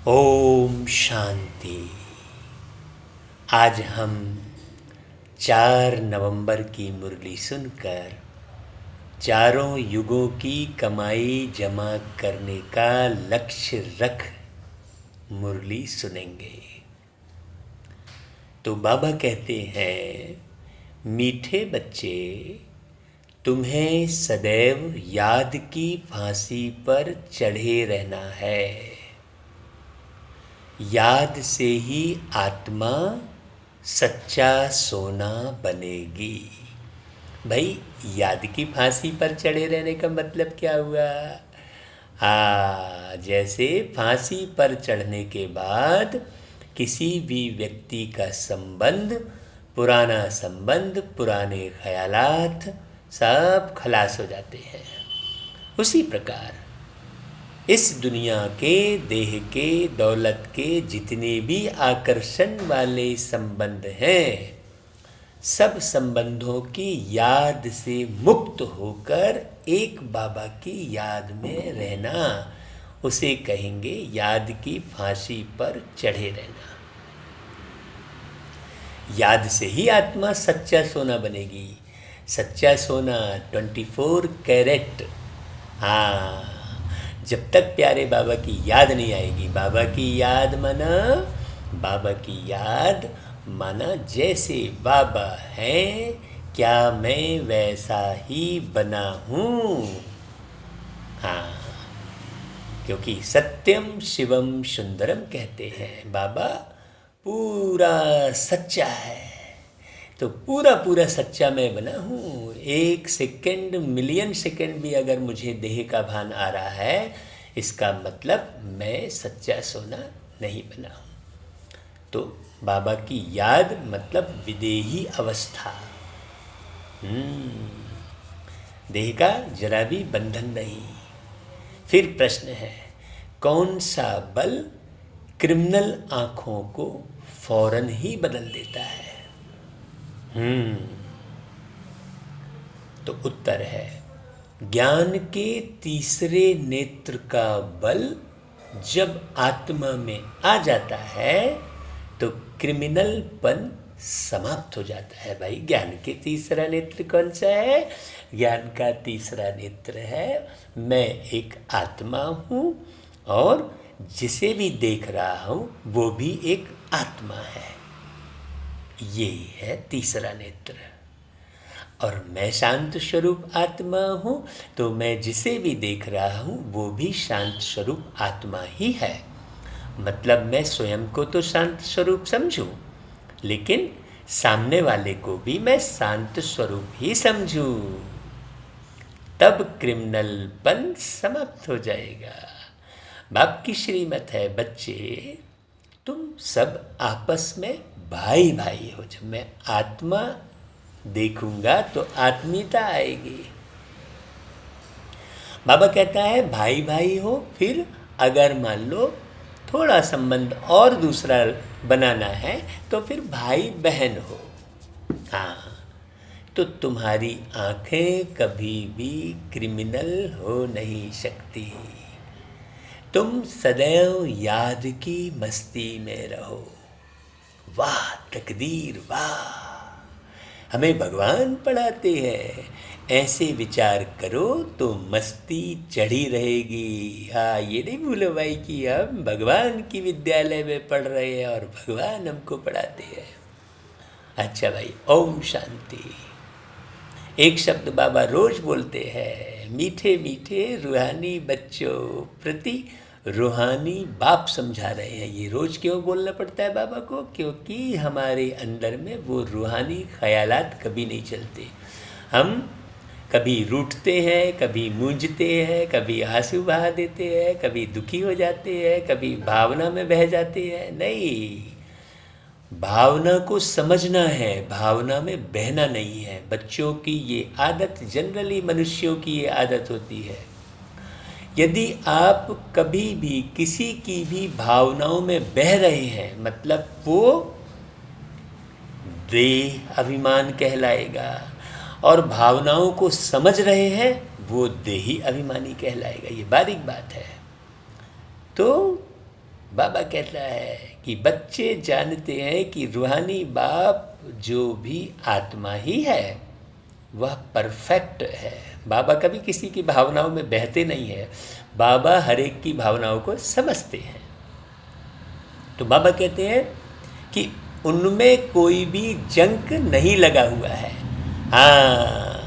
ओम शांति। आज हम 4 नवंबर की मुरली सुनकर चारों युगों की कमाई जमा करने का लक्ष्य रख मुरली सुनेंगे। तो बाबा कहते हैं, मीठे बच्चे, तुम्हें सदैव याद की फांसी पर चढ़े रहना है। याद से ही आत्मा सच्चा सोना बनेगी। भाई, याद की फांसी पर चढ़े रहने का मतलब क्या हुआ? जैसे फांसी पर चढ़ने के बाद किसी भी व्यक्ति का संबंध, पुराना संबंध, पुराने ख्यालात सब खलास हो जाते हैं। उसी प्रकार इस दुनिया के, देह के, दौलत के जितने भी आकर्षण वाले संबंध हैं, सब संबंधों की याद से मुक्त होकर एक बाबा की याद में रहना, उसे कहेंगे याद की फांसी पर चढ़े रहना। याद से ही आत्मा सच्चा सोना बनेगी। सच्चा सोना 24 कैरेट। जब तक प्यारे बाबा की याद नहीं आएगी, बाबा की याद माना जैसे बाबा हैं, क्या मैं वैसा ही बना हूँ। क्योंकि सत्यम शिवम सुंदरम कहते हैं, बाबा पूरा सच्चा है, तो पूरा सच्चा मैं बना हूँ। 1 सेकंड, मिलियन सेकंड भी अगर मुझे देह का भान आ रहा है, इसका मतलब मैं सच्चा सोना नहीं बना हूँ। तो बाबा की याद मतलब विदेही अवस्था। देह का जरा भी बंधन नहीं। फिर प्रश्न है, कौन सा बल क्रिमिनल आँखों को फौरन ही बदल देता है? तो उत्तर है, ज्ञान के तीसरे नेत्र का बल जब आत्मा में आ जाता है तो क्रिमिनलपन समाप्त हो जाता है। भाई, ज्ञान के तीसरा नेत्र कौन सा है? ज्ञान का तीसरा नेत्र है, मैं एक आत्मा हूँ और जिसे भी देख रहा हूँ वो भी एक आत्मा है। ये है तीसरा नेत्र। और मैं शांत स्वरूप आत्मा हूँ, तो मैं जिसे भी देख रहा हूँ वो भी शांत स्वरूप आत्मा ही है। मतलब मैं स्वयं को तो शांत स्वरूप समझूं, लेकिन सामने वाले को भी मैं शांत स्वरूप ही समझूं, तब क्रिमिनलपन समाप्त हो जाएगा। बाप की श्रीमत है, बच्चे तुम सब आपस में भाई भाई हो। जब मैं आत्मा देखूंगा तो आत्मीयता आएगी। बाबा कहता है भाई भाई हो, फिर अगर मान लो थोड़ा संबंध और दूसरा बनाना है तो फिर भाई बहन हो। तो तुम्हारी आंखें कभी भी क्रिमिनल हो नहीं सकती। तुम सदैव याद की मस्ती में रहो। वाह तकदीर, वाह! हमें भगवान पढ़ाते हैं, ऐसे विचार करो तो मस्ती चढ़ी रहेगी। ये नहीं भूलो भाई कि हम भगवान की विद्यालय में पढ़ रहे हैं और भगवान हमको पढ़ाते हैं। अच्छा भाई, ओम शांति। एक शब्द बाबा रोज बोलते हैं, मीठे मीठे रूहानी बच्चों प्रति रूहानी बाप समझा रहे हैं। ये रोज़ क्यों बोलना पड़ता है बाबा को? क्योंकि हमारे अंदर में वो रूहानी ख्यालात कभी नहीं चलते। हम कभी रूठते हैं, कभी मूंझते हैं, कभी आंसू बहा देते हैं, कभी दुखी हो जाते हैं, कभी भावना में बह जाते हैं। नहीं, भावना को समझना है, भावना में बहना नहीं है। बच्चों की ये आदत, जनरली मनुष्यों की ये आदत होती है। यदि आप कभी भी किसी की भी भावनाओं में बह रहे हैं, मतलब वो देह अभिमान कहलाएगा, और भावनाओं को समझ रहे हैं वो देही अभिमानी कहलाएगा। ये बारीक बात है। तो बाबा कहता है कि बच्चे जानते हैं कि रूहानी बाप जो भी आत्मा ही है वह परफेक्ट है। बाबा कभी किसी की भावनाओं में बहते नहीं है, बाबा हर एक की भावनाओं को समझते हैं। तो बाबा कहते हैं कि उनमें कोई भी जंक नहीं लगा हुआ है। हाँ,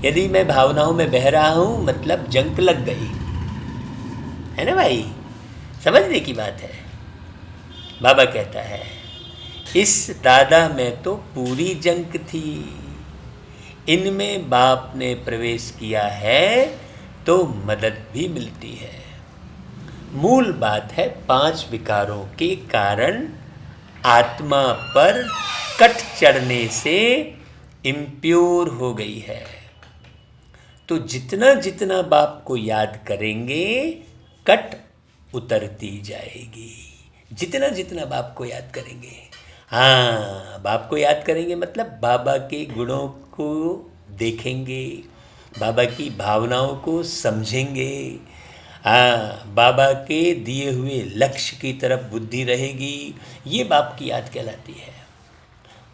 यदि मैं भावनाओं में बह रहा हूँ मतलब जंक लग गई है ना भाई, समझने की बात है। बाबा कहता है इस दादा में तो पूरी जंक थी, इनमें बाप ने प्रवेश किया है तो मदद भी मिलती है। मूल बात है 5 विकारों के कारण आत्मा पर कट चढ़ने से इम्प्योर हो गई है। तो जितना जितना बाप को याद करेंगे कट उतरती जाएगी, जितना जितना बाप को याद करेंगे। हाँ, बाप को याद करेंगे मतलब बाबा के गुणों को देखेंगे, बाबा की भावनाओं को समझेंगे। हाँ, बाबा के दिए हुए लक्ष्य की तरफ बुद्धि रहेगी, ये बाप की याद कहलाती है।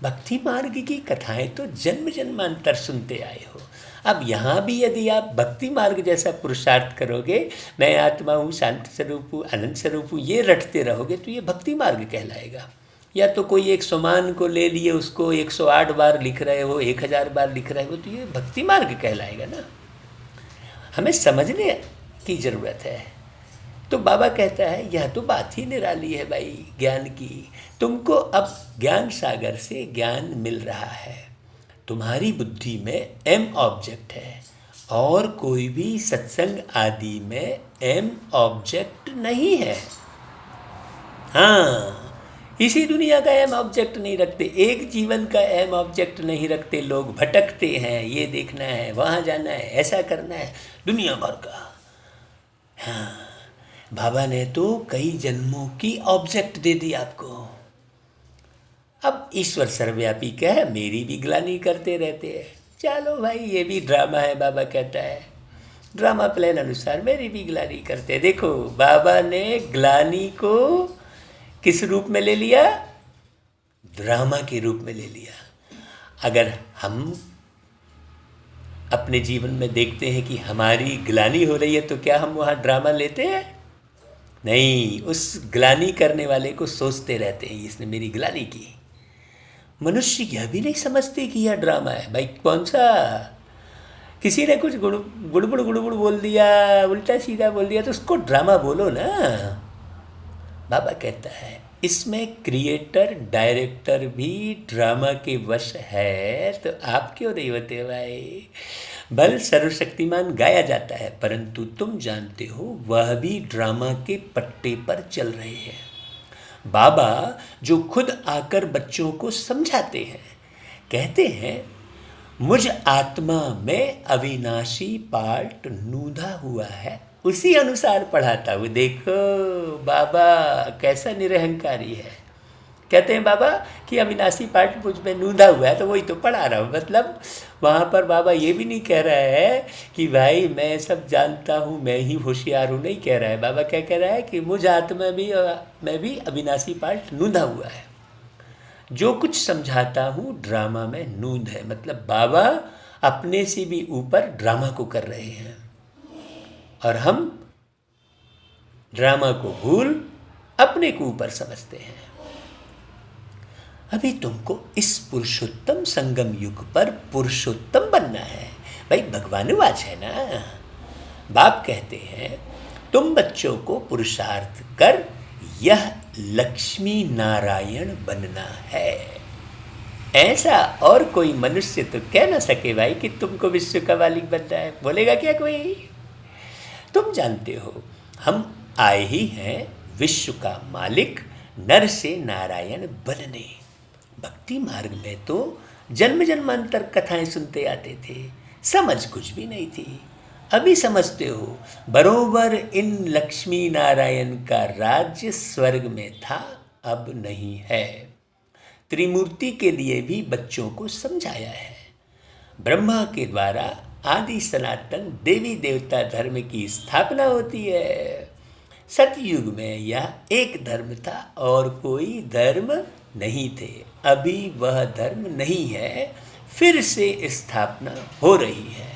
भक्ति मार्ग की कथाएं तो जन्म जन्मांतर सुनते आए हो। अब यहाँ भी यदि आप भक्ति मार्ग जैसा पुरुषार्थ करोगे, मैं आत्मा हूँ, शांत स्वरूप हूँ, अनंत स्वरूप हूँ, ये रटते रहोगे तो ये भक्ति मार्ग कहलाएगा। या तो कोई एक सोमान को ले लिए, उसको 108 बार लिख रहे हो, 1000 बार लिख रहे हो, तो ये भक्ति मार्ग कहलाएगा ना। हमें समझने की ज़रूरत है। तो बाबा कहता है यह तो बात ही निराली है भाई ज्ञान की। तुमको अब ज्ञान सागर से ज्ञान मिल रहा है, तुम्हारी बुद्धि में एम ऑब्जेक्ट है और कोई भी सत्संग आदि में एम ऑब्जेक्ट नहीं है। हाँ, इसी दुनिया का एम ऑब्जेक्ट नहीं रखते, एक जीवन का एम ऑब्जेक्ट नहीं रखते। लोग भटकते हैं, ये देखना है, वहाँ जाना है, ऐसा करना है, दुनिया भर का। हाँ, बाबा ने तो कई जन्मों की ऑब्जेक्ट दे दी आपको। अब ईश्वर सर्वव्यापी क्या है, मेरी भी ग्लानि करते रहते हैं। चलो भाई, ये भी ड्रामा है, बाबा कहता है ड्रामा प्लान अनुसार मेरी भी ग्लानि करते हैं। देखो, बाबा ने ग्लानि को किस रूप में ले लिया, ड्रामा के रूप में ले लिया। अगर हम अपने जीवन में देखते हैं कि हमारी ग्लानि हो रही है तो क्या हम वहाँ ड्रामा लेते हैं? नहीं, उस ग्लानि करने वाले को सोचते रहते हैं इसने मेरी ग्लानि की। मनुष्य यह भी नहीं समझते कि यह ड्रामा है। भाई कौन सा, किसी ने कुछ गुड़गुड़ बोल दिया, उल्टा सीधा बोल दिया, तो उसको ड्रामा बोलो ना। बाबा कहता है इसमें क्रिएटर डायरेक्टर भी ड्रामा के वश है, तो आप क्यों नहीं होते भाई? बल सर्वशक्तिमान गाया जाता है, परंतु तुम जानते हो वह भी ड्रामा के पट्टे पर चल रहे हैं। बाबा जो खुद आकर बच्चों को समझाते हैं, कहते हैं मुझ आत्मा में अविनाशी पार्ट नूंधा हुआ है, उसी अनुसार पढ़ाता हूँ। देखो बाबा कैसा निरहंकारी है। कहते हैं बाबा कि अविनाशी पार्ट मुझ में नूंधा हुआ है, तो वही तो पढ़ा रहा हूँ। मतलब वहाँ पर बाबा ये भी नहीं कह रहा है कि भाई मैं सब जानता हूँ, मैं ही होशियार हूँ, नहीं कह रहा है। बाबा क्या कह रहा है कि मुझ आत्मा में भी अविनाशी पार्ट नूंधा हुआ है, जो कुछ समझाता हूँ ड्रामा में नूंद है। मतलब बाबा अपने से भी ऊपर ड्रामा को कर रहे हैं और हम ड्रामा को भूल अपने को ऊपर समझते हैं। अभी तुमको इस पुरुषोत्तम संगम युग पर पुरुषोत्तम बनना है। भाई भगवानुवाच है ना। बाप कहते हैं तुम बच्चों को पुरुषार्थ कर यह लक्ष्मी नारायण बनना है। ऐसा और कोई मनुष्य तो कह ना सके भाई कि तुमको विश्व का मालिक बनना है। बोलेगा क्या कोई? तुम जानते हो हम आए ही हैं विश्व का मालिक नर से नारायण बनने। भक्ति मार्ग में तो जन्म जन्मांतर कथाएं सुनते आते थे, समझ कुछ भी नहीं थी। अभी समझते हो बरोबर इन लक्ष्मी नारायण का राज्य स्वर्ग में था, अब नहीं है। त्रिमूर्ति के लिए भी बच्चों को समझाया है। ब्रह्मा के द्वारा आदि सनातन देवी देवता धर्म की स्थापना होती है। सतयुग में यह एक धर्म था और कोई धर्म नहीं थे। अभी वह धर्म नहीं है, फिर से स्थापना हो रही है।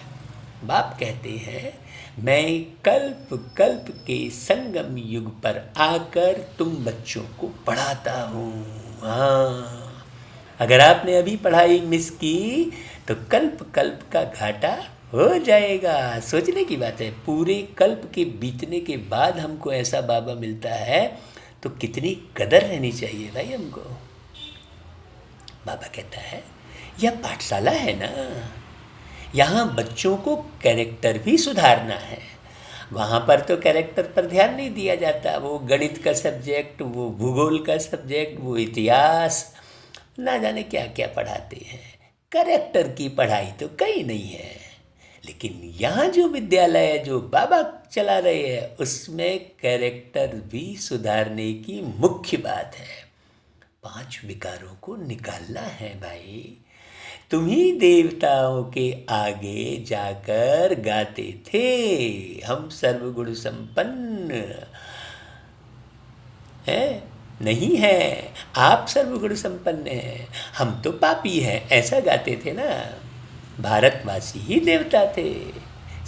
बाप कहते हैं, मैं कल्प कल्प के संगम युग पर आकर तुम बच्चों को पढ़ाता हूँ। हाँ, अगर आपने अभी पढ़ाई मिस की तो कल्प कल्प का घाटा हो जाएगा। सोचने की बात है, पूरे कल्प के बीतने के बाद हमको ऐसा बाबा मिलता है तो कितनी कदर रहनी चाहिए भाई हमको। बाबा कहता है, यह पाठशाला है ना, यहाँ बच्चों को कैरेक्टर भी सुधारना है। वहाँ पर तो कैरेक्टर पर ध्यान नहीं दिया जाता। वो गणित का सब्जेक्ट, वो भूगोल का सब्जेक्ट, वो इतिहास, ना जाने क्या क्या पढ़ाते हैं। कैरेक्टर की पढ़ाई तो कहीं नहीं है। लेकिन यहाँ जो विद्यालय है, जो बाबा चला रहे हैं, उसमें कैरेक्टर भी सुधारने की मुख्य बात है। 5 विकारों को निकालना है भाई। तुम ही देवताओं के आगे जाकर गाते थे, हम सर्वगुण संपन्न हैं। नहीं है, आप सर्वगुण संपन्न हैं, हम तो पापी हैं, ऐसा गाते थे ना। भारतवासी ही देवता थे।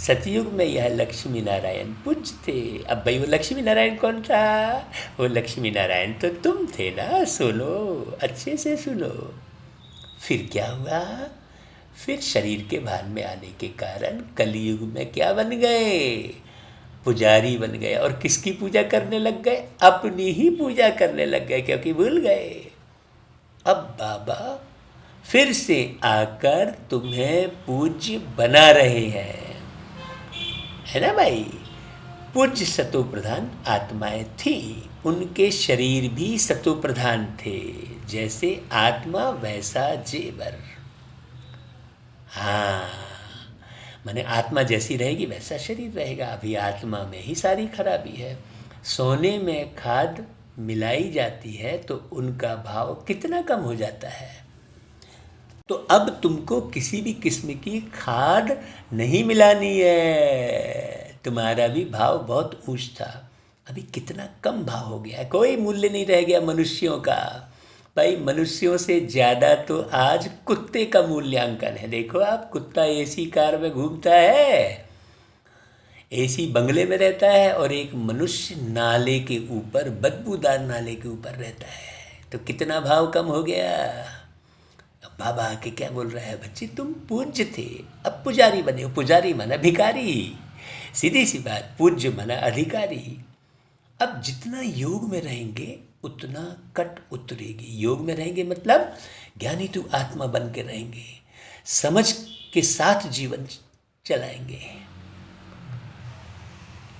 सतयुग में यह लक्ष्मी नारायण पूज्य थे। अब भाई वो लक्ष्मी नारायण कौन था? वो लक्ष्मी नारायण तो तुम थे ना। सुनो, अच्छे से सुनो। फिर क्या हुआ? फिर शरीर के भान में आने के कारण कलयुग में क्या बन गए? पुजारी बन गए। और किसकी पूजा करने लग गए? अपनी ही पूजा करने लग गए, क्योंकि भूल गए। अब बाबा फिर से आकर तुम्हें पूज्य बना रहे हैं, है ना भाई। पूज्य सतो प्रधान आत्माएं थी, उनके शरीर भी सतो प्रधान थे। जैसे आत्मा वैसा जेवर। हाँ, माने आत्मा जैसी रहेगी वैसा शरीर रहेगा। अभी आत्मा में ही सारी खराबी है। सोने में खाद मिलाई जाती है तो उनका भाव कितना कम हो जाता है। तो अब तुमको किसी भी किस्म की खाद नहीं मिलानी है। तुम्हारा भी भाव बहुत ऊंच था, अभी कितना कम भाव हो गया है। कोई मूल्य नहीं रह गया मनुष्यों का। भाई मनुष्यों से ज़्यादा तो आज कुत्ते का मूल्यांकन है। देखो आप, कुत्ता एसी कार में घूमता है, एसी बंगले में रहता है, और एक मनुष्य नाले के ऊपर, बदबूदार नाले के ऊपर रहता है। तो कितना भाव कम हो गया। अब बाबा आके क्या बोल रहा है? बच्चे तुम पूज्य थे, अब पुजारी बने हो। पुजारी माना भिखारी, सीधी सी बात। पूज्य माना अधिकारी। अब जितना योग में रहेंगे उतना कट उतरेगी। योग में रहेंगे मतलब ज्ञानी तू आत्मा बन के रहेंगे, समझ के साथ जीवन चलाएंगे।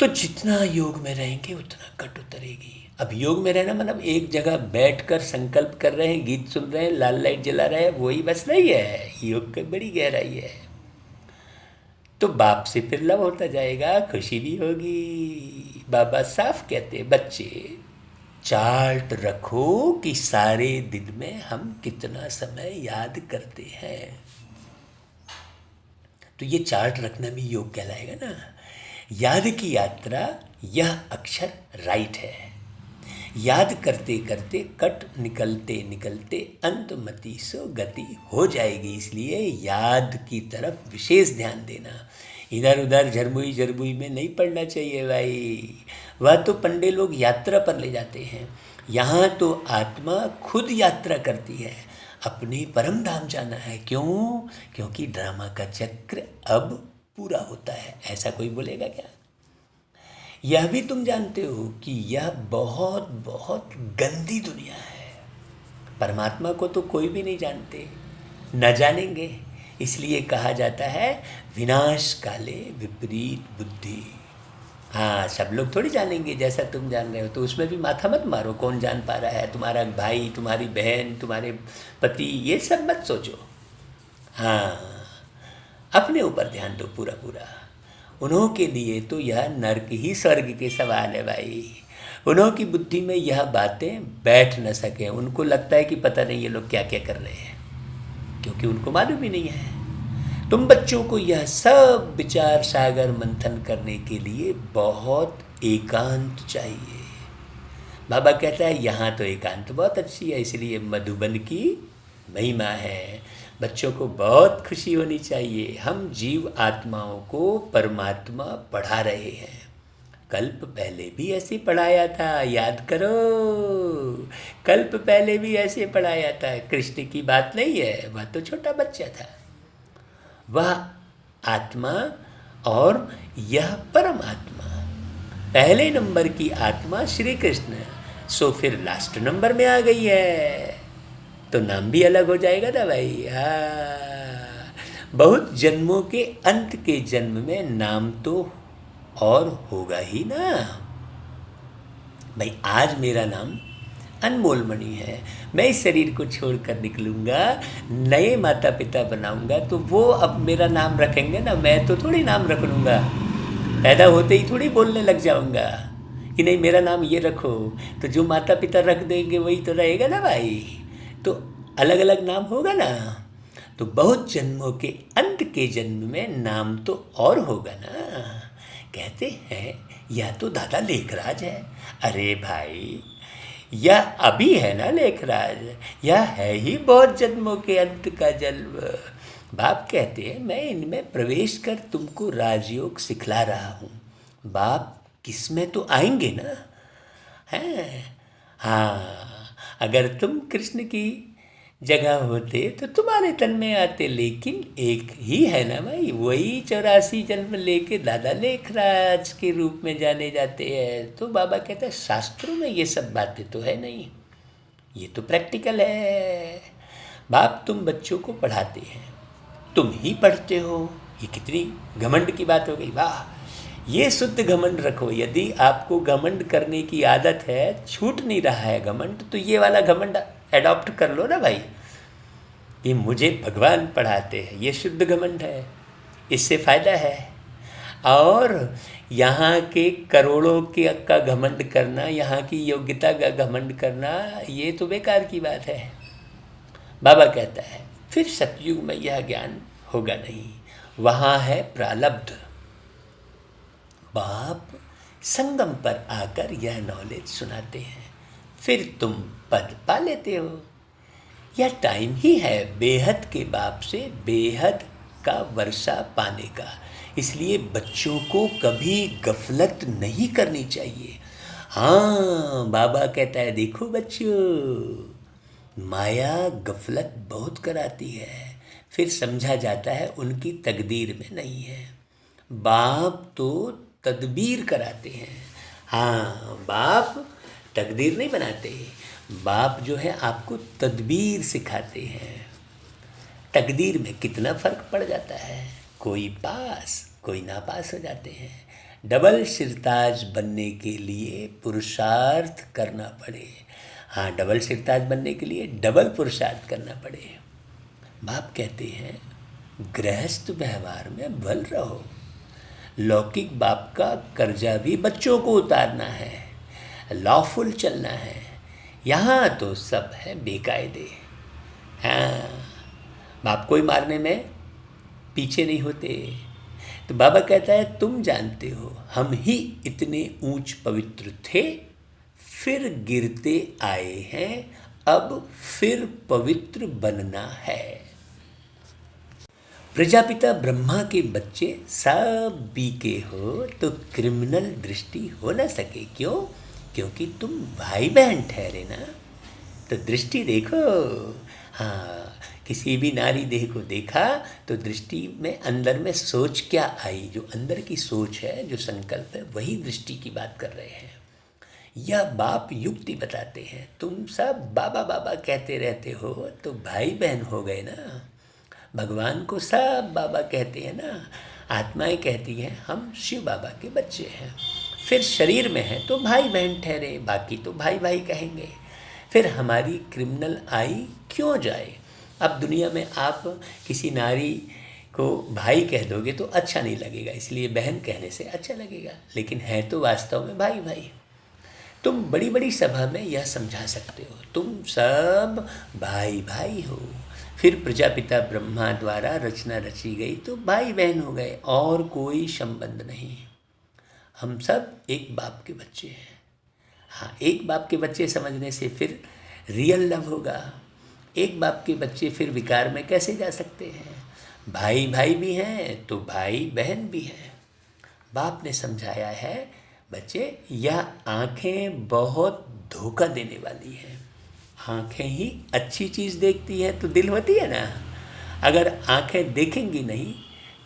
तो जितना योग में रहेंगे उतना कट उतरेगी। अब योग में रहना मतलब एक जगह बैठकर संकल्प कर रहे हैं, गीत सुन रहे हैं, लाल लाइट जला रहे हैं, वही बस नहीं है। योग की बड़ी गहराई है। तो बाप से फिर लव होता जाएगा, खुशी भी होगी। बाबा साफ कहते, बच्चे चार्ट रखो कि सारे दिन में हम कितना समय याद करते हैं। तो ये चार्ट रखना भी योग कहलाएगा ना। याद की यात्रा, यह अक्षर राइट है। याद करते करते कट निकलते निकलते अंतमति सो गति हो जाएगी। इसलिए याद की तरफ विशेष ध्यान देना। इधर उधर झरमुई झरमुई में नहीं पढ़ना चाहिए भाई। वह तो पंडे लोग यात्रा पर ले जाते हैं। यहाँ तो आत्मा खुद यात्रा करती है, अपने परम धाम जाना है। क्यों? क्योंकि ड्रामा का चक्र अब पूरा होता है। ऐसा कोई बोलेगा क्या? यह भी तुम जानते हो कि यह बहुत बहुत गंदी दुनिया है। परमात्मा को तो कोई भी नहीं जानते, न जानेंगे। इसलिए कहा जाता है विनाश काले विपरीत बुद्धि। हाँ, सब लोग थोड़ी जानेंगे जैसा तुम जान रहे हो। तो उसमें भी माथा मत मारो, कौन जान पा रहा है। तुम्हारा भाई, तुम्हारी बहन, तुम्हारे पति, ये सब मत सोचो। हाँ, अपने ऊपर ध्यान दो पूरा पूरा। उन्हों के लिए तो यह नर्क ही स्वर्ग के सवाल है भाई। उन्हों की बुद्धि में यह बातें बैठ न सके। उनको लगता है कि पता नहीं ये लोग क्या क्या कर रहे हैं, क्योंकि उनको मालूम ही नहीं है। तुम बच्चों को यह सब विचार सागर मंथन करने के लिए बहुत एकांत चाहिए। बाबा कहता है यहाँ तो एकांत बहुत अच्छी है, इसलिए मधुबन की महिमा है। बच्चों को बहुत खुशी होनी चाहिए, हम जीव आत्माओं को परमात्मा पढ़ा रहे हैं। कल्प पहले भी ऐसे पढ़ाया था, याद करो, कल्प पहले भी ऐसे पढ़ाया था। कृष्ण की बात नहीं है, वह तो छोटा बच्चा था। वह आत्मा और यह परमात्मा, पहले नंबर की आत्मा श्री कृष्ण, सो फिर लास्ट नंबर में आ गई है तो नाम भी अलग हो जाएगा ना भाई। हाँ, बहुत जन्मों के अंत के जन्म में नाम तो और होगा ही ना भाई। आज मेरा नाम अनमोल मणि है, मैं इस शरीर को छोड़कर निकलूँगा, नए माता पिता बनाऊँगा, तो वो अब मेरा नाम रखेंगे ना, मैं तो थोड़ी नाम रख लूँगा। पैदा होते ही थोड़ी बोलने लग जाऊँगा कि नहीं मेरा नाम ये रखो, तो जो माता पिता रख देंगे वही तो रहेगा ना भाई। तो अलग अलग नाम होगा ना। तो बहुत जन्मों के अंत के जन्म में नाम तो और होगा ना। कहते हैं या तो दादा लेखराज है। अरे भाई, यह अभी है ना लेखराज, यह है ही बहुत जन्मों के अंत का जन्म। बाप कहते हैं मैं इनमें प्रवेश कर तुमको राजयोग सिखला रहा हूँ। बाप किसमें तो आएंगे ना, हैं? हाँ, अगर तुम कृष्ण की जगह होते तो तुम्हारे तन में आते, लेकिन एक ही है ना भाई, वही 84 जन्म लेके दादा लेखराज के रूप में जाने जाते हैं। तो बाबा कहता है शास्त्रों में ये सब बातें तो है नहीं, ये तो प्रैक्टिकल है। बाप तुम बच्चों को पढ़ाते हैं, तुम ही पढ़ते हो, ये कितनी घमंड की बात हो गई। वाह, ये शुद्ध घमंड रखो। यदि आपको घमंड करने की आदत है, छूट नहीं रहा है घमंड, तो ये वाला घमंड एडॉप्ट कर लो ना भाई। ये मुझे भगवान पढ़ाते हैं, ये शुद्ध घमंड है, इससे फ़ायदा है। और यहाँ के करोड़ों के का घमंड करना, यहाँ की योग्यता का घमंड करना, ये तो बेकार की बात है। बाबा कहता है फिर सतयुग में यह ज्ञान होगा नहीं, वहाँ है प्रारब्ध। बाप संगम पर आकर यह नॉलेज सुनाते हैं, फिर तुम पद पा लेते हो। यह टाइम ही है बेहद के बाप से बेहद का वर्षा पाने का। इसलिए बच्चों को कभी गफलत नहीं करनी चाहिए। हाँ, बाबा कहता है देखो बच्चों, माया गफलत बहुत कराती है, फिर समझा जाता है उनकी तकदीर में नहीं है। बाप तो तदबीर कराते हैं। हाँ, बाप तकदीर नहीं बनाते, बाप जो है आपको तदबीर सिखाते हैं। तकदीर में कितना फ़र्क पड़ जाता है, कोई पास कोई नापास हो जाते हैं। डबल सिरताज बनने के लिए पुरुषार्थ करना पड़े। हाँ, डबल सिरताज बनने के लिए डबल पुरुषार्थ करना पड़े। बाप कहते हैं गृहस्थ व्यवहार में बल रहो। लौकिक बाप का कर्जा भी बच्चों को उतारना है, लॉफुल चलना है। यहाँ तो सब है बेकायदे। हाँ, बाप को ही मारने में पीछे नहीं होते। तो बाबा कहता है तुम जानते हो हम ही इतने ऊंच पवित्र थे, फिर गिरते आए हैं, अब फिर पवित्र बनना है। प्रजापिता ब्रह्मा के बच्चे सब बीके हो तो क्रिमिनल दृष्टि हो न सके। क्यों? क्योंकि तुम भाई बहन ठहरे ना। तो दृष्टि देखो। हाँ, किसी भी नारी देह को देखा तो दृष्टि में अंदर में सोच क्या आई, जो अंदर की सोच है, जो संकल्प है, वही दृष्टि की बात कर रहे हैं। यह बाप युक्ति बताते हैं। तुम सब बाबा बाबा कहते रहते हो तो भाई बहन हो गए ना। भगवान को सब बाबा कहते हैं ना, आत्माएं कहती हैं हम शिव बाबा के बच्चे हैं। फिर शरीर में है तो भाई बहन ठहरे, बाकी तो भाई भाई कहेंगे। फिर हमारी क्रिमिनल आई क्यों जाए। अब दुनिया में आप किसी नारी को भाई कह दोगे तो अच्छा नहीं लगेगा, इसलिए बहन कहने से अच्छा लगेगा, लेकिन है तो वास्तव में भाई भाई। तुम बड़ी बड़ी सभा में यह समझा सकते हो तुम सब भाई भाई हो, फिर प्रजापिता ब्रह्मा द्वारा रचना रची गई तो भाई बहन हो गए, और कोई संबंध नहीं। हम सब एक बाप के बच्चे हैं। हाँ, एक बाप के बच्चे समझने से फिर रियल लव होगा। एक बाप के बच्चे फिर विकार में कैसे जा सकते हैं? भाई भाई भी हैं तो भाई बहन भी हैं। बाप ने समझाया है, बच्चे यह आँखें बहुत धोखा देने वाली हैं। आँखें ही अच्छी चीज़ देखती है तो दिल होती है ना। अगर आँखें देखेंगी नहीं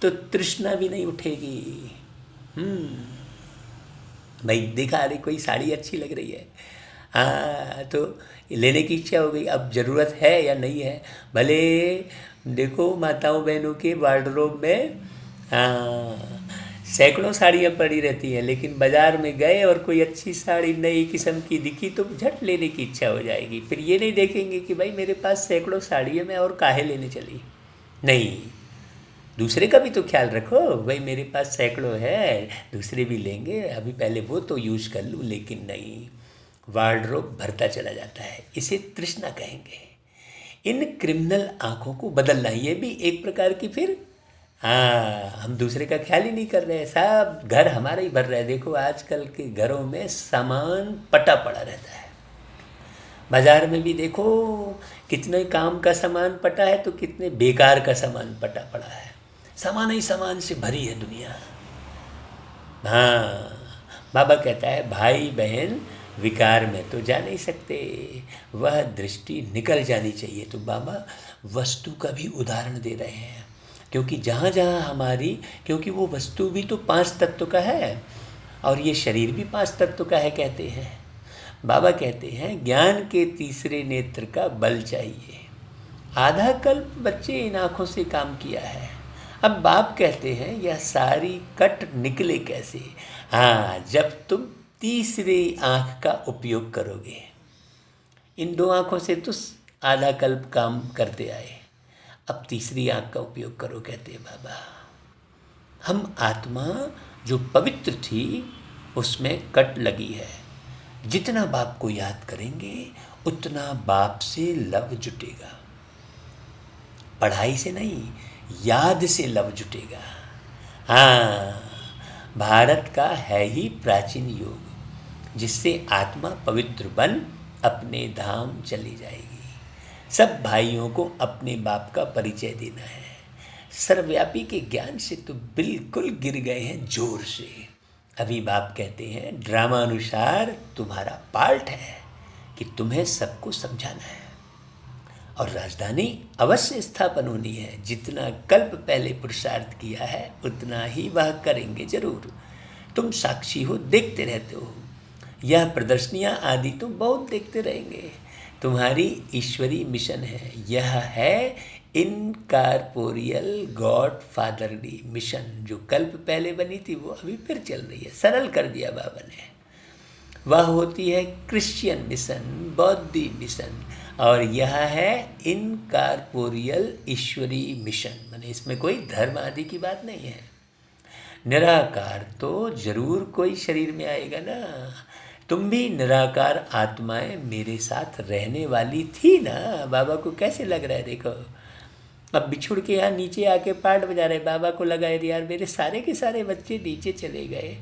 तो तृष्णा भी नहीं उठेगी। भाई देखा, अरे कोई साड़ी अच्छी लग रही है, हाँ तो लेने की इच्छा हो गई। अब ज़रूरत है या नहीं है, भले देखो माताओं बहनों के वार्डरोब में सैकड़ों साड़ियाँ पड़ी रहती हैं, लेकिन बाज़ार में गए और कोई अच्छी साड़ी नई किस्म की दिखी तो झट लेने की इच्छा हो जाएगी। फिर ये नहीं देखेंगे कि भाई मेरे पास सैकड़ों साड़ी है, मैं और काहे लेने चली। नहीं, दूसरे का भी तो ख्याल रखो, भाई मेरे पास सैकड़ों है, दूसरे भी लेंगे, अभी पहले वो तो यूज़ कर लूँ। लेकिन नहीं, वार्डरोब भरता चला जाता है। इसे तृष्णा कहेंगे। इन क्रिमिनल आँखों को बदलना, ये भी एक प्रकार की फिर हम दूसरे का ख्याल ही नहीं कर रहे हैं, सब घर हमारा ही भर रहा है। देखो आजकल के घरों में सामान पटा पड़ा रहता है। बाज़ार में भी देखो कितने काम का सामान पटा है तो कितने बेकार का सामान पटा पड़ा है। सामान ही सामान से भरी है दुनिया। हाँ, बाबा कहता है भाई बहन विकार में तो जा नहीं सकते, वह दृष्टि निकल जानी चाहिए। तो बाबा वस्तु का भी उदाहरण दे रहे हैं, क्योंकि जहाँ जहाँ हमारी, क्योंकि वो वस्तु भी तो 5 तत्व का है और ये शरीर भी 5 तत्व का है कहते हैं। बाबा कहते हैं ज्ञान के तीसरे नेत्र का बल चाहिए। आधा कल्प बच्चे इन आँखों से काम किया है। अब बाप कहते हैं यह सारी कट निकले कैसे? हाँ, जब तुम तीसरी आँख का उपयोग करोगे। इन 2 आँखों से तो आधा कल्प काम करते आए, अब तीसरी आँख का उपयोग करो कहते हैं बाबा। हम आत्मा जो पवित्र थी उसमें कट लगी है। जितना बाप को याद करेंगे उतना बाप से लव जुटेगा। पढ़ाई से नहीं, याद से लव जुटेगा। हाँ, भारत का है ही प्राचीन योग, जिससे आत्मा पवित्र बन अपने धाम चली जाएगी। सब भाइयों को अपने बाप का परिचय देना है। सर्वव्यापी के ज्ञान से तो बिल्कुल गिर गए हैं जोर से। अभी बाप कहते हैं ड्रामा अनुसार तुम्हारा पार्ट है कि तुम्हें सबको समझाना है और राजधानी अवश्य स्थापन होनी है। जितना कल्प पहले पुरुषार्थ किया है उतना ही वह करेंगे जरूर। तुम साक्षी हो, देखते रहते हो। यह प्रदर्शनियाँ आदि तो बहुत देखते रहेंगे। तुम्हारी ईश्वरी मिशन है, यह है इनकॉर्पोरियल गॉड फादरली मिशन। जो कल्प पहले बनी थी वो अभी फिर चल रही है, सरल कर दिया बाबा ने। वह होती है क्रिश्चियन मिशन, बौद्धी मिशन, और यह है इनकॉर्पोरियल ईश्वरी मिशन। माने इसमें कोई धर्म आदि की बात नहीं है। निराकार तो जरूर कोई शरीर में आएगा ना। तुम भी निराकार आत्माएं मेरे साथ रहने वाली थी ना। बाबा को कैसे लग रहा है देखो, अब बिछुड़ के यहाँ नीचे आके पाठ बजा रहे। बाबा को लगा यार मेरे सारे के सारे बच्चे नीचे चले गए।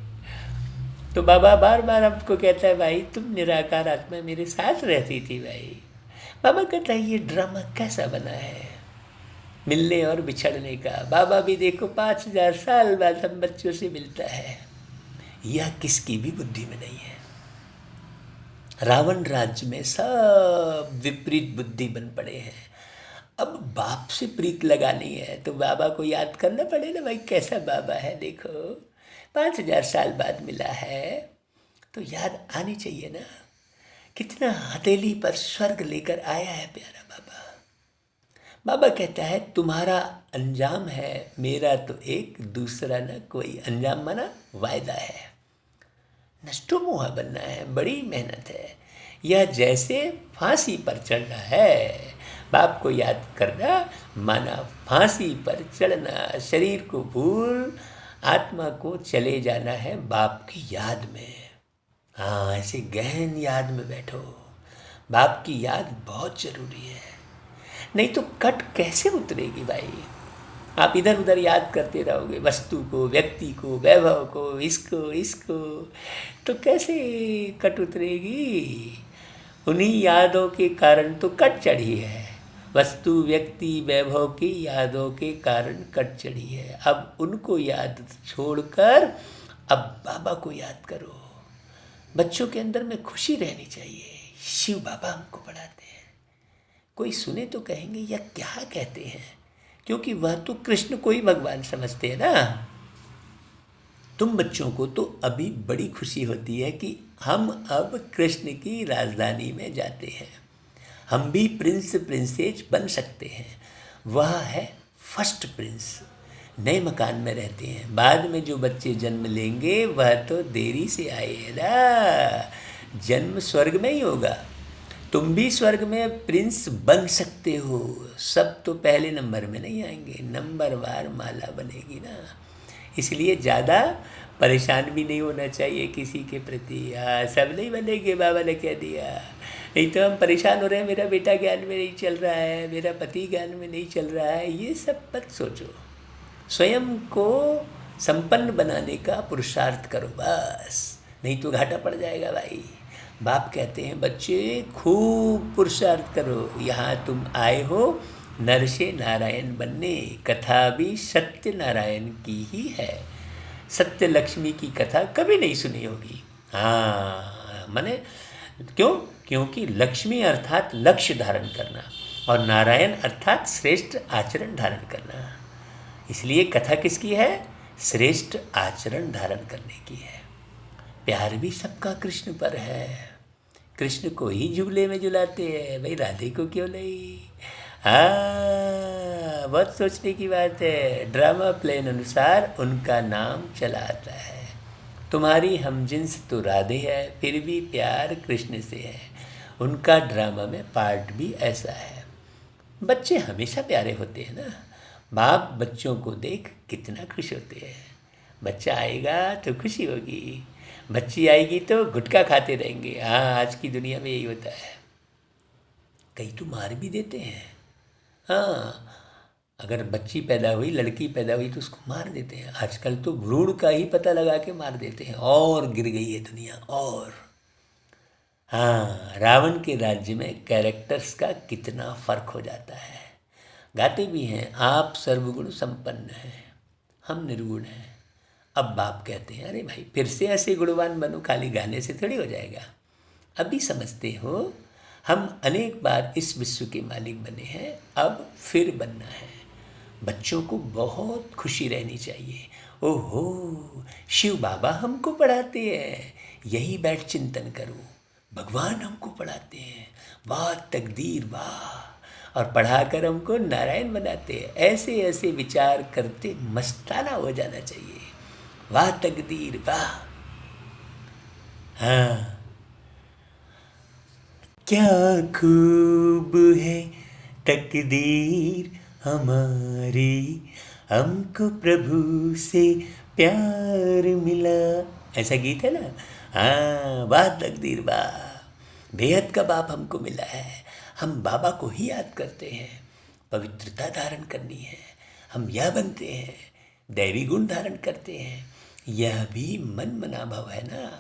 तो बाबा बार बार आपको कहता है भाई तुम निराकार आत्मा मेरे साथ रहती थी भाई। बाबा कहता है ये ड्रामा कैसा बना है मिलने और बिछड़ने का। बाबा भी देखो 5000 साल बाद हम बच्चों से मिलता है। यह किसकी भी बुद्धि में नहीं है। रावण राज्य में सब विपरीत बुद्धि बन पड़े हैं। अब बाप से प्रीत लगानी है तो बाबा को याद करना पड़ेगा भाई कैसा बाबा है। देखो 5000 साल बाद मिला है तो याद आनी चाहिए ना। कितना हथेली पर स्वर्ग लेकर आया है प्यारा बाबा। बाबा कहता है तुम्हारा अंजाम है, मेरा तो एक, दूसरा न कोई। अंजाम माना वायदा है, नष्टो मोहा बनना है, बड़ी मेहनत है। यह जैसे फांसी पर चढ़ना है। बाप को याद करना माना फांसी पर चढ़ना। शरीर को भूल आत्मा को चले जाना है बाप की याद में। हाँ, ऐसे गहन याद में बैठो। बाप की याद बहुत जरूरी है। नहीं तो कट कैसे उतरेगी भाई। आप इधर उधर याद करते रहोगे वस्तु को, व्यक्ति को, वैभव को, इसको, तो कैसे कट उतरेगी। उन्हीं यादों के कारण तो कट चढ़ी है। वस्तु, व्यक्ति, वैभव की यादों के कारण कट चढ़ी है। अब उनको याद छोड़कर अब बाबा को याद करो। बच्चों के अंदर में खुशी रहनी चाहिए। शिव बाबा हमको पढ़ाते हैं। कोई सुने तो कहेंगे यह क्या कहते हैं, क्योंकि वह तो कृष्ण को ही भगवान समझते हैं ना। तुम बच्चों को तो अभी बड़ी खुशी होती है कि हम अब कृष्ण की राजधानी में जाते हैं, हम भी प्रिंस प्रिंसेस बन सकते हैं। वह है फर्स्ट प्रिंस, नए मकान में रहते हैं। बाद में जो बच्चे जन्म लेंगे वह तो देरी से आए हैं ना, जन्म स्वर्ग में ही होगा। तुम भी स्वर्ग में प्रिंस बन सकते हो। सब तो पहले नंबर में नहीं आएंगे, नंबर वार माला बनेगी ना। इसलिए ज़्यादा परेशान भी नहीं होना चाहिए किसी के प्रति। सब नहीं बनेंगे, बाबा ने कह दिया। नहीं तो हम परेशान हो रहे हैं, मेरा बेटा ज्ञान में नहीं चल रहा है, मेरा पति ज्ञान में नहीं चल रहा है। ये सब मत सोचो, स्वयं को संपन्न बनाने का पुरुषार्थ करो बस, नहीं तो घाटा पड़ जाएगा भाई। बाप कहते हैं बच्चे खूब पुरुषार्थ करो, यहाँ तुम आए हो नर से नारायण बनने। कथा भी सत्य नारायण की ही है। सत्य लक्ष्मी की कथा कभी नहीं सुनी होगी। हाँ, माने क्यों? क्योंकि लक्ष्मी अर्थात लक्ष्य धारण करना और नारायण अर्थात श्रेष्ठ आचरण धारण करना। इसलिए कथा किसकी है? श्रेष्ठ आचरण धारण करने की है। प्यार भी सबका कृष्ण पर है। कृष्ण को ही झूले में झुलाते हैं भाई, राधे को क्यों नहीं? हाँ, बहुत सोचने की बात है। ड्रामा प्लेन अनुसार उनका नाम चला आता है। तुम्हारी हमजिन्स तो राधे है, फिर भी प्यार कृष्ण से है। उनका ड्रामा में पार्ट भी ऐसा है। बच्चे हमेशा प्यारे होते हैं ना। बाप बच्चों को देख कितना खुश होते हैं। बच्चा आएगा तो खुशी होगी, बच्ची आएगी तो गुटखा खाते रहेंगे। हाँ, आज की दुनिया में यही होता है। कई तो मार भी देते हैं। हाँ, अगर बच्ची पैदा हुई, लड़की पैदा हुई तो उसको मार देते हैं। आजकल तो भ्रूण का ही पता लगा के मार देते हैं। और गिर गई है दुनिया। और हाँ, रावण के राज्य में कैरेक्टर्स का कितना फर्क हो जाता है। गाते भी हैं आप सर्वगुण संपन्न हैं, हम निर्गुण हैं। अब बाप कहते हैं अरे भाई फिर से ऐसे गुणवान बनो, खाली गाने से थोड़ी हो जाएगा। अभी समझते हो हम अनेक बार इस विश्व के मालिक बने हैं, अब फिर बनना है। बच्चों को बहुत खुशी रहनी चाहिए। ओहो, शिव बाबा हमको पढ़ाते हैं, यही बैठ चिंतन करो। भगवान हमको पढ़ाते हैं, वाह तकदीर वाह, और पढ़ाकर हमको नारायण बनाते हैं। ऐसे ऐसे विचार करते मस्ताना हो जाना चाहिए। वाह तकदीर वाह। हाँ, क्या खूब है तकदीर हमारी, हमको प्रभु से प्यार मिला। ऐसा गीत है ना। हाँ, वाह तकदीर वाह, बेहद का बाप हमको मिला है। हम बाबा को ही याद करते हैं। पवित्रता धारण करनी है, हम यह बनते हैं। दैवी गुण धारण करते हैं, यह भी मन मना भाव है ना।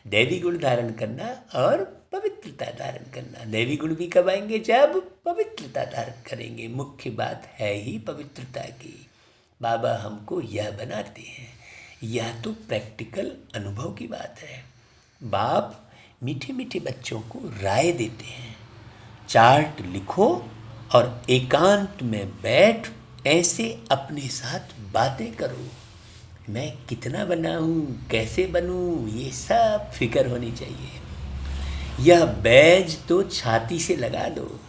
दैवी गुण धारण करना और पवित्रता धारण करना। दैवी गुण भी कब आएंगे? जब पवित्रता धारण करेंगे। मुख्य बात है ही पवित्रता की। बाबा हमको यह बनाते हैं। यह तो प्रैक्टिकल अनुभव की बात है। बाप मीठे मीठे बच्चों को राय देते हैं, चार्ट लिखो और एकांत में बैठ ऐसे अपने साथ बातें करो। मैं कितना बना हूँ, कैसे बनूँ, ये सब फिक्र होनी चाहिए। यह बैज तो छाती से लगा दो।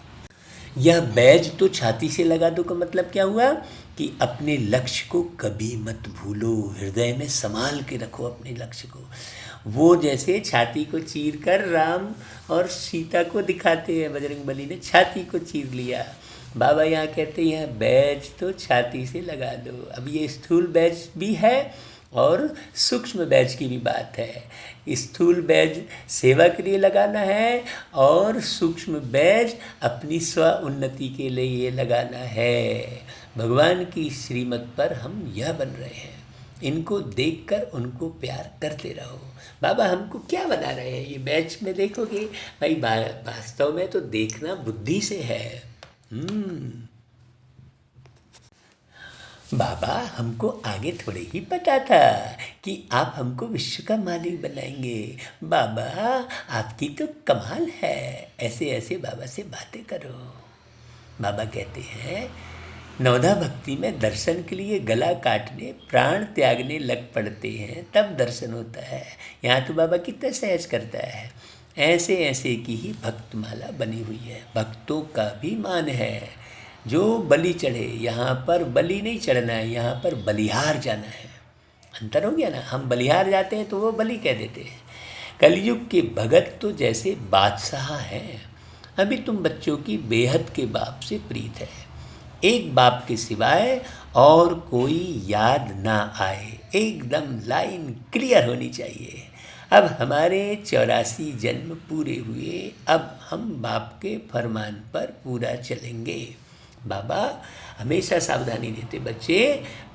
यह बैज तो छाती से लगा दो का मतलब क्या हुआ कि अपने लक्ष्य को कभी मत भूलो, हृदय में संभाल के रखो अपने लक्ष्य को। वो जैसे छाती को चीर कर राम और सीता को दिखाते हैं, बजरंगबली ने छाती को चीर लिया। बाबा यहाँ कहते हैं बैज तो छाती से लगा दो। अब ये स्थूल बैज भी है और सूक्ष्म बैज की भी बात है। स्थूल बैज सेवा के लिए लगाना है और सूक्ष्म बैज अपनी स्व उन्नति के लिए लगाना है। भगवान की श्रीमत पर हम यह बन रहे हैं। इनको देखकर उनको प्यार करते रहो। बाबा हमको क्या बना रहे हैं ये बैच में देखोगे भाई, वास्तव में तो देखना बुद्धि से है। बाबा हमको आगे थोड़े ही पता था कि आप हमको विश्व का मालिक बनाएंगे। बाबा आपकी तो कमाल है, ऐसे ऐसे बाबा से बातें करो। बाबा कहते हैं नवधा भक्ति में दर्शन के लिए गला काटने प्राण त्यागने लग पड़ते हैं, तब दर्शन होता है। यहाँ तो बाबा कितना सहज करता है। ऐसे ऐसे की ही भक्तमाला बनी हुई है। भक्तों का भी मान है जो बलि चढ़े। यहाँ पर बलि नहीं चढ़ना है, यहाँ पर बलिहार जाना है। अंतर हो गया ना। हम बलिहार जाते हैं तो वो बलि कह देते हैं। कलयुग के भगत तो जैसे बादशाह हैं। अभी तुम बच्चों की बेहद के बाप से प्रीत है। एक बाप के सिवाय और कोई याद ना आए। एकदम लाइन क्लियर होनी चाहिए। अब हमारे 84 जन्म पूरे हुए, अब हम बाप के फरमान पर पूरा चलेंगे। बाबा हमेशा सावधानी देते, बच्चे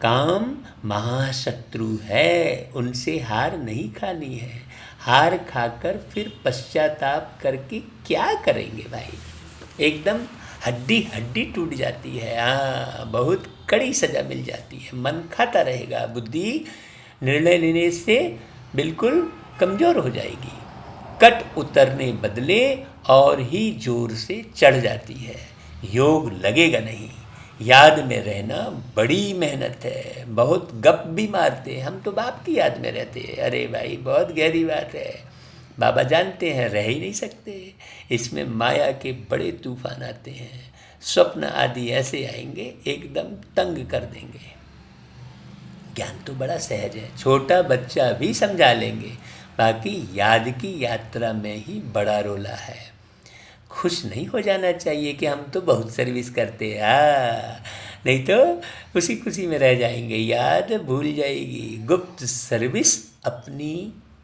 काम महाशत्रु है, उनसे हार नहीं खानी है। हार खाकर फिर पश्चाताप करके क्या करेंगे भाई। एकदम हड्डी हड्डी टूट जाती है। हाँ, बहुत कड़ी सज़ा मिल जाती है। मन खाता रहेगा, बुद्धि निर्णय लेने से बिल्कुल कमज़ोर हो जाएगी। कट उतरने बदले और ही जोर से चढ़ जाती है। योग लगेगा नहीं। याद में रहना बड़ी मेहनत है। बहुत गप भी मारते हैं हम तो बाप की याद में रहते हैं। अरे भाई बहुत गहरी बात है। बाबा जानते हैं रह ही नहीं सकते। इसमें माया के बड़े तूफान आते हैं। स्वप्न आदि ऐसे आएंगे एकदम तंग कर देंगे। ज्ञान तो बड़ा सहज है, छोटा बच्चा भी समझा लेंगे। बाकी याद की यात्रा में ही बड़ा रोला है। खुश नहीं हो जाना चाहिए कि हम तो बहुत सर्विस करते हैं, नहीं तो उसी खुशी में रह जाएंगे। याद भूल जाएगी। गुप्त सर्विस अपनी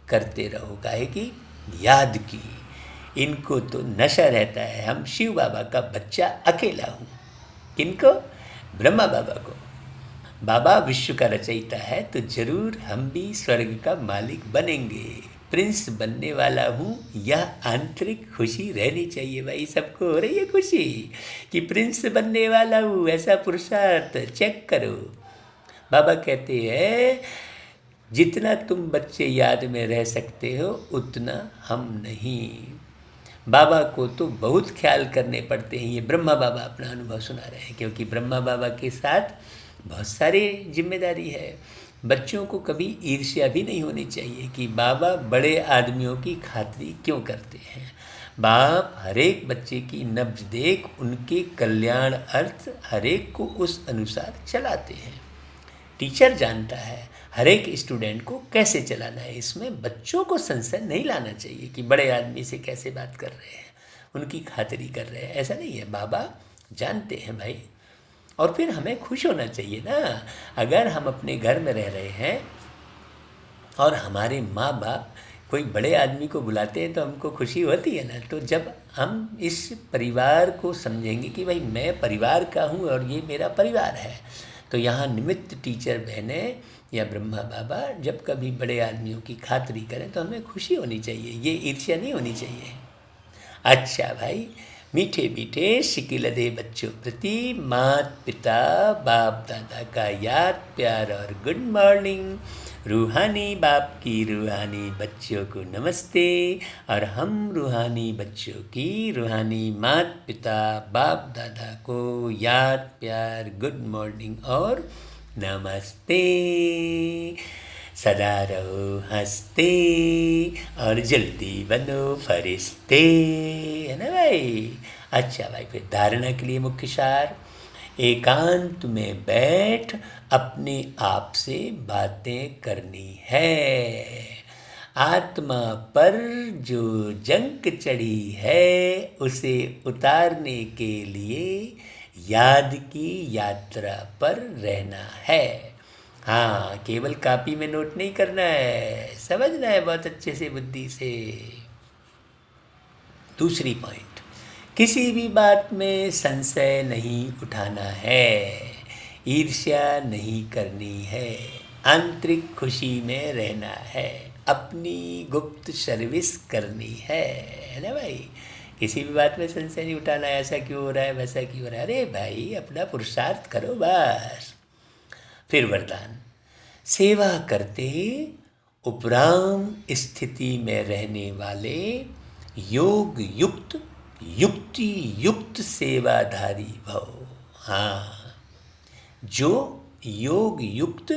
करते रहो, काहे की याद की। इनको तो नशा रहता है। हम शिव बाबा का बच्चा अकेला हूँ। किनको? ब्रह्मा बाबा को। बाबा विश्व का रचयिता है तो जरूर हम भी स्वर्ग का मालिक बनेंगे। प्रिंस बनने वाला हूँ, यह आंतरिक खुशी रहनी चाहिए भाई। सबको हो रही है खुशी कि प्रिंस बनने वाला हूँ, ऐसा पुरुषार्थ चेक करो। बाबा कहते हैं जितना तुम बच्चे याद में रह सकते हो उतना हम नहीं। बाबा को तो बहुत ख्याल करने पड़ते हैं। ये ब्रह्मा बाबा अपना अनुभव सुना रहे हैं, क्योंकि ब्रह्मा बाबा के साथ बहुत सारी जिम्मेदारी है। बच्चों को कभी ईर्ष्या भी नहीं होनी चाहिए कि बाबा बड़े आदमियों की खातिरी क्यों करते हैं। बाप हर एक बच्चे की नब्ज देख उनके कल्याण अर्थ हर एक को उस अनुसार चलाते हैं। टीचर जानता है हर एक स्टूडेंट को कैसे चलाना है। इसमें बच्चों को संशय नहीं लाना चाहिए कि बड़े आदमी से कैसे बात कर रहे हैं, उनकी खातिरी कर रहे हैं। ऐसा नहीं है, बाबा जानते हैं भाई। और फिर हमें खुश होना चाहिए ना। अगर हम अपने घर में रह रहे हैं और हमारे माँ बाप कोई बड़े आदमी को बुलाते हैं तो हमको खुशी होती है ना। तो जब हम इस परिवार को समझेंगे कि भाई मैं परिवार का हूँ और ये मेरा परिवार है, तो यहाँ निमित्त टीचर बहनें या ब्रह्मा बाबा जब कभी बड़े आदमियों की खातिरी करें तो हमें खुशी होनी चाहिए, ये ईर्ष्या नहीं होनी चाहिए। अच्छा भाई, मीठे मीठे शिकिलदे बच्चों प्रति माता पिता बाप दादा का याद प्यार और गुड मॉर्निंग। रूहानी बाप की रूहानी बच्चों को नमस्ते, और हम रूहानी बच्चों की रूहानी माता पिता बाप दादा को याद प्यार गुड मॉर्निंग और नमस्ते। सदा रहो हंसते और जल्दी बनो फरिश्ते, है ना भाई। अच्छा भाई, फिर धारणा के लिए मुख्य सार। एकांत में बैठ अपने आप से बातें करनी है। आत्मा पर जो जंक चढ़ी है उसे उतारने के लिए याद की यात्रा पर रहना है। हाँ, केवल कॉपी में नोट नहीं करना है, समझना है बहुत अच्छे से बुद्धि से। दूसरी पॉइंट, किसी भी बात में संशय नहीं उठाना है, ईर्ष्या नहीं करनी है, आंतरिक खुशी में रहना है, अपनी गुप्त सर्विस करनी है ना भाई। किसी भी बात में संशय नहीं उठाना है, ऐसा क्यों हो रहा है, वैसा क्यों हो रहा है, अरे भाई अपना पुरुषार्थ करो बस। फिर वरदान, सेवा करते उपराम स्थिति में रहने वाले योग युक्त युक्ति युक्त सेवाधारी भव। हाँ, जो योग युक्त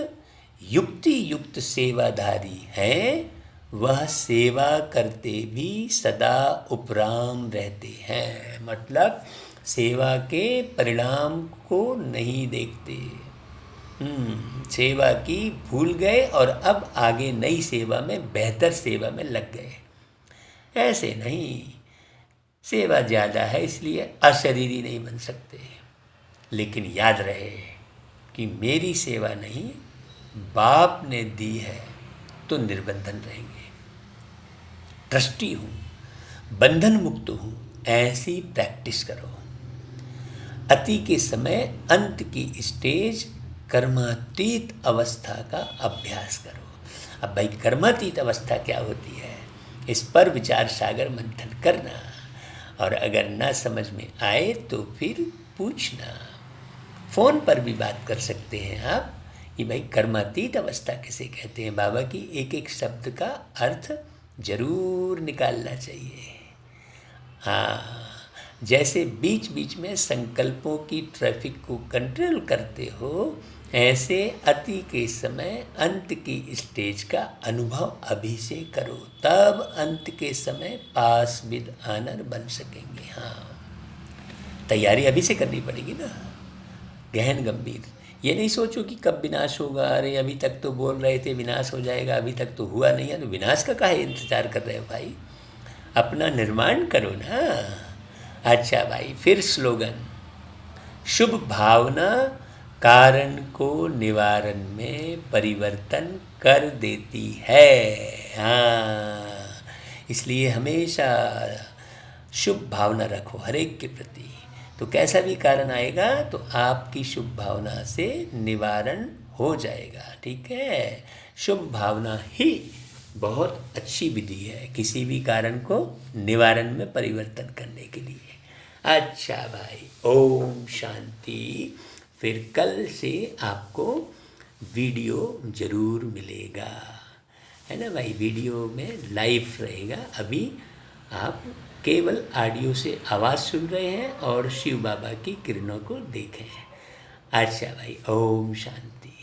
युक्ति युक्त सेवाधारी हैं वह सेवा करते भी सदा उपराम रहते हैं, मतलब सेवा के परिणाम को नहीं देखते। सेवा की भूल गए और अब आगे नई सेवा में, बेहतर सेवा में लग गए। ऐसे नहीं, सेवा ज़्यादा है इसलिए अशरीरी नहीं बन सकते, लेकिन याद रहे कि मेरी सेवा नहीं, बाप ने दी है तो निर्बंधन रहेंगे। ट्रस्टी हूँ, बंधन मुक्त हूँ, ऐसी प्रैक्टिस करो। अति के समय अंत की स्टेज कर्मातीत अवस्था का अभ्यास करो। अब भाई कर्मातीत अवस्था क्या होती है, इस पर विचार सागर मंथन करना, और अगर ना समझ में आए तो फिर पूछना। फ़ोन पर भी बात कर सकते हैं आप कि भाई कर्मातीत अवस्था किसे कहते हैं। बाबा की एक एक शब्द का अर्थ जरूर निकालना चाहिए। हाँ, जैसे बीच बीच में संकल्पों की ट्रैफिक को कंट्रोल करते हो, ऐसे अति के समय अंत की स्टेज का अनुभव अभी से करो, तब अंत के समय पास विद आनर बन सकेंगे। हाँ, तैयारी अभी से करनी पड़ेगी ना, गहन गंभीर। ये नहीं सोचो कि कब विनाश होगा, अरे अभी तक तो बोल रहे थे विनाश हो जाएगा, अभी तक तो हुआ नहीं है, तो विनाश का काहे इंतजार कर रहे हो भाई, अपना निर्माण करो ना। अच्छा भाई, फिर स्लोगन, शुभ भावना कारण को निवारण में परिवर्तन कर देती है। हाँ, इसलिए हमेशा शुभ भावना रखो हर एक के प्रति, तो कैसा भी कारण आएगा तो आपकी शुभ भावना से निवारण हो जाएगा। ठीक है, शुभ भावना ही बहुत अच्छी विधि है किसी भी कारण को निवारण में परिवर्तन करने के लिए। अच्छा भाई, ओम शांति। फिर कल से आपको वीडियो ज़रूर मिलेगा, है ना भाई, वीडियो में लाइव रहेगा। अभी आप केवल ऑडियो से आवाज़ सुन रहे हैं और शिव बाबा की किरणों को देखें। अच्छा भाई, ओम शांति।